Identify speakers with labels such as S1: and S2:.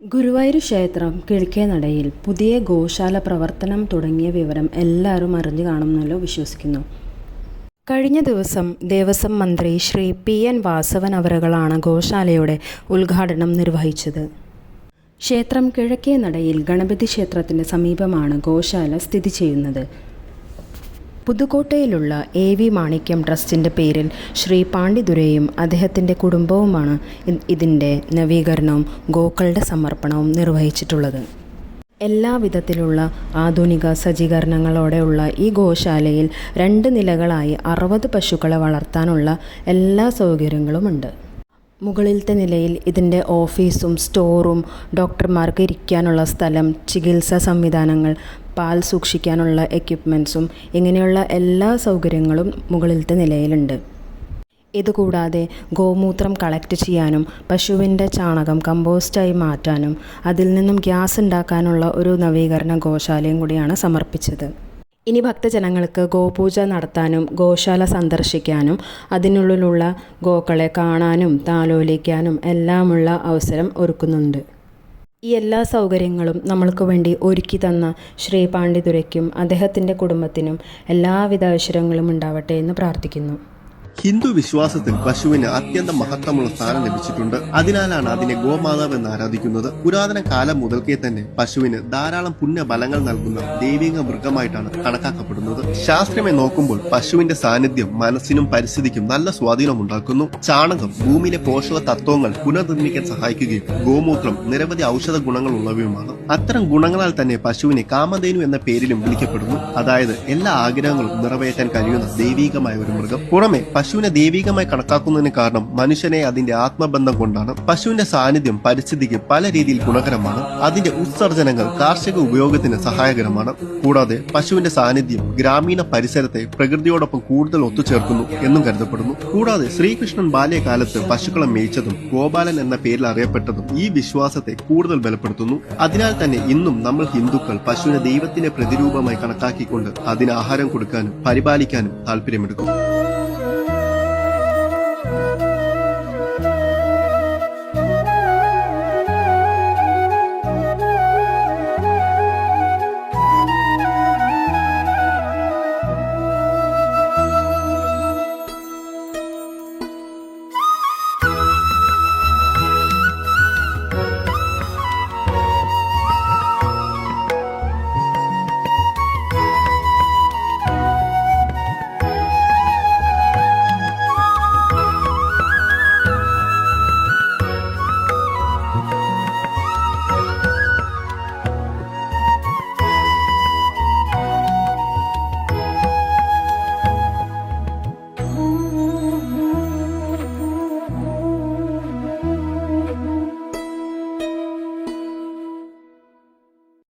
S1: ഗുരുവായൂർ ക്ഷേത്രം കിഴക്കേനടയിൽ പുതിയ ഗോശാല പ്രവർത്തനം തുടങ്ങിയ വിവരം എല്ലാവരും അറിഞ്ഞു കാണുമെന്നല്ലോ വിശ്വസിക്കുന്നു. കഴിഞ്ഞ ദിവസം ദേവസ്വം മന്ത്രി ശ്രീ PN വാസവൻ അവറുകളാണ് ഗോശാലയുടെ ഉദ്ഘാടനം നിർവഹിച്ചത്. ക്ഷേത്രം കിഴക്കേനടയിൽ ഗണപതി ക്ഷേത്രത്തിന് സമീപമാണ് ഗോശാല സ്ഥിതി ചെയ്യുന്നത്. പുതുക്കോട്ടയിലുള്ള AV മാണിക്യം ട്രസ്റ്റിൻ്റെ പേരിൽ ശ്രീ പാണ്ഡിതുരയും അദ്ദേഹത്തിൻ്റെ കുടുംബവുമാണ് ഇതിൻ്റെ നവീകരണവും ഗോക്കളുടെ സമർപ്പണവും നിർവഹിച്ചിട്ടുള്ളത്. എല്ലാവിധത്തിലുള്ള ആധുനിക സജ്ജീകരണങ്ങളോടെയുള്ള ഈ ഗോശാലയിൽ 2 നിലകളായി 60 പശുക്കളെ വളർത്താനുള്ള എല്ലാ സൗകര്യങ്ങളുമുണ്ട്. മുകളിലത്തെ നിലയിൽ ഇതിൻ്റെ ഓഫീസും സ്റ്റോറും, ഡോക്ടർമാർക്ക് ഇരിക്കാനുള്ള സ്ഥലം, ചികിത്സാ സംവിധാനങ്ങൾ, പാൽ സൂക്ഷിക്കാനുള്ള എക്യുപ്മെൻറ്റ്സും ഇങ്ങനെയുള്ള എല്ലാ സൗകര്യങ്ങളും മുകളിലത്തെ നിലയിലുണ്ട്. ഇതുകൂടാതെ ഗോമൂത്രം കളക്ട് ചെയ്യാനും പശുവിൻ്റെ ചാണകം കമ്പോസ്റ്റായി മാറ്റാനും അതിൽ നിന്നും ഗ്യാസ് ഉണ്ടാക്കാനുള്ള ഒരു നവീകരണ ഗോശാലയും കൂടിയാണ് സമർപ്പിച്ചത്. ഇനി ഭക്തജനങ്ങൾക്ക് ഗോപൂജ നടത്താനും ഗോശാല സന്ദർശിക്കാനും അതിനുള്ളിലുള്ള ഗോക്കളെ കാണാനും താലോലിക്കാനും എല്ലാമുള്ള അവസരം ഒരുക്കുന്നുണ്ട്. ഈ എല്ലാ സൗകര്യങ്ങളും നമ്മൾക്ക് വേണ്ടി ഒരുക്കി തന്ന ശ്രീ പാണ്ഡിതുരയ്ക്കും അദ്ദേഹത്തിൻ്റെ കുടുംബത്തിനും എല്ലാവിധ ഐശ്വര്യങ്ങളും ഉണ്ടാവട്ടെ എന്ന് പ്രാർത്ഥിക്കുന്നു.
S2: ഹിന്ദു വിശ്വാസത്തിൽ പശുവിന് അത്യന്തം മഹത്വമുള്ള സ്ഥാനം ലഭിച്ചിട്ടുണ്ട്. അതിനാലാണ് അതിനെ ഗോമാതാവ് എന്ന് ആരാധിക്കുന്നത്. പുരാതന കാലം മുതൽക്കേ തന്നെ പശുവിന് ധാരാളം പുണ്യബലങ്ങൾ നൽകുന്ന ദൈവിക മൃഗമായിട്ടാണ് കണക്കാക്കപ്പെടുന്നത്. ശാസ്ത്രീയമായി നോക്കുമ്പോൾ പശുവിന്റെ സാന്നിധ്യം മനസ്സിനും പരിസ്ഥിതിക്കും നല്ല സ്വാധീനം ഉണ്ടാക്കുന്നു. ചാണകം ഭൂമിയിലെ പോഷക തത്വങ്ങൾ പുനർനിർമ്മിക്കാൻ സഹായിക്കുകയും ഗോമൂത്രം നിരവധി ഔഷധ ഗുണങ്ങൾ ഉള്ളവയുമാണ്. അത്തരം ഗുണങ്ങളാൽ തന്നെ പശുവിനെ കാമധേനു എന്ന പേരിലും വിളിക്കപ്പെടുന്നു. അതായത് എല്ലാ ആഗ്രഹങ്ങളും നിറവേറ്റാൻ കഴിയുന്ന ദൈവികമായ ഒരു മൃഗം. പുറമെ പശുവിനെ ദൈവികമായി കണക്കാക്കുന്നതിന് കാരണം മനുഷ്യനെ അതിന്റെ ആത്മബന്ധം കൊണ്ടാണ്. പശുവിന്റെ സാന്നിധ്യം പരിസ്ഥിതിക്ക് പല രീതിയിൽ ഗുണകരമാണ്. അതിന്റെ ഉത്സർജനങ്ങൾ കാർഷിക ഉപയോഗത്തിന് സഹായകരമാണ്. കൂടാതെ പശുവിന്റെ സാന്നിധ്യം ഗ്രാമീണ പരിസരത്തെ പ്രകൃതിയോടൊപ്പം കൂടുതൽ ഒത്തുചേർക്കുന്നു എന്നും കരുതപ്പെടുന്നു. കൂടാതെ ശ്രീകൃഷ്ണൻ ബാല്യകാലത്ത് പശുക്കളെ മേയിച്ചതും ഗോപാലൻ എന്ന പേരിൽ അറിയപ്പെട്ടതും ഈ വിശ്വാസത്തെ കൂടുതൽ ബലപ്പെടുത്തുന്നു. അതിനാൽ തന്നെ ഇന്നും നമ്മൾ ഹിന്ദുക്കൾ പശുവിനെ ദൈവത്തിന്റെ പ്രതിരൂപമായി കണക്കാക്കിക്കൊണ്ട് അതിന് ആഹാരം കൊടുക്കാനും പരിപാലിക്കാനും താല്പര്യമെടുക്കും.